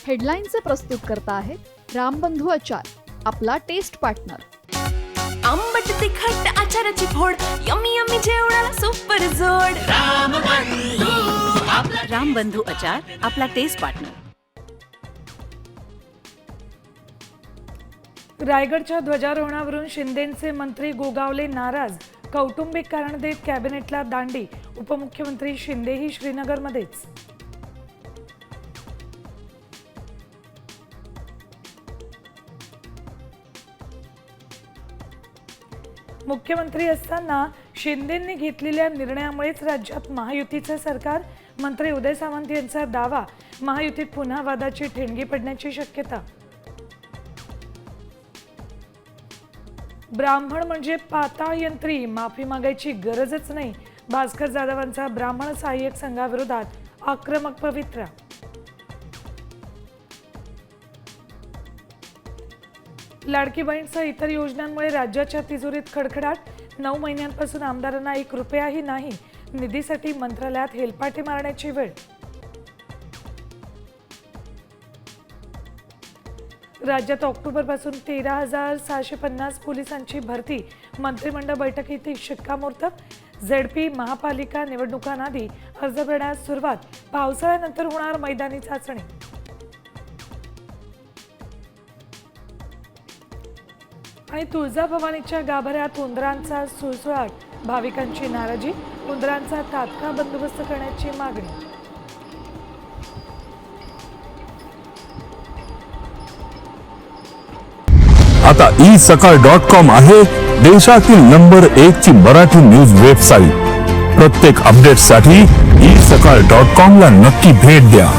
हेडलाईनचे प्रस्तुत करता आहेत रामबंधू आचार, आपला टेस्ट पार्टनर। आंबट तिखट आचाराची फोड, यम्मी यम्मी जेवणाला सुपर जोड। रामबंधू आचार, आपला टेस्ट पार्टनर। रायगडच्या ध्वजारोहणावरून शिंदेंचे मंत्री गोगावले नाराज, कौटुंबिक कारण देत कॅबिनेटला दांडी, उपमुख्यमंत्री शिंदेही श्रीनगरमध्येच। मुख्यमंत्री असताना शिंदेंनी घेतलेल्या निर्णयामुळेच राज्यात महायुतीचे सरकार, मंत्री उदय सामंत यांचा दावा, महायुतीत पुन्हा वादाची ठिणगी पडण्याची शक्यता। ब्राह्मण म्हणजे पाताळ यंत्री, माफी मागायची गरजच नाही, भास्कर जाधवांचा ब्राह्मण सहाय्यक संघाविरोधात आक्रमक पवित्रा। लाडकी बहीणसह इतर योजनांमुळे राज्याच्या तिजोरीत खडखडाट, 9 महिन्यांपासून आमदारांना 1 रुपयाही नाही, निधीसाठी मंत्रालयात हेलपाटे मारण्याची वेळ। राज्यात ऑक्टोबरपासून 13,650 पोलिसांची भरती, मंत्रिमंडळ बैठकीत शिक्कामोर्तब। झेडपी महापालिका निवडणुकांआधी अर्ज भरण्यास सुरुवात, पावसाळ्यानंतर होणार मैदानी चाचणी। आणि तुळजाभवानीच्या गाभाऱ्यात उंदरांचा सुळसुळाट, भाविकांची नाराजी, उंदरांचा तात्काळ बंदोबस्त करण्याची मागणी। आता isakal.com आहे देशातील नंबर 1 ची मराठी न्यूज वेबसाईट। प्रत्येक अपडेटसाठी isakal.com ला नक्की भेट द्या।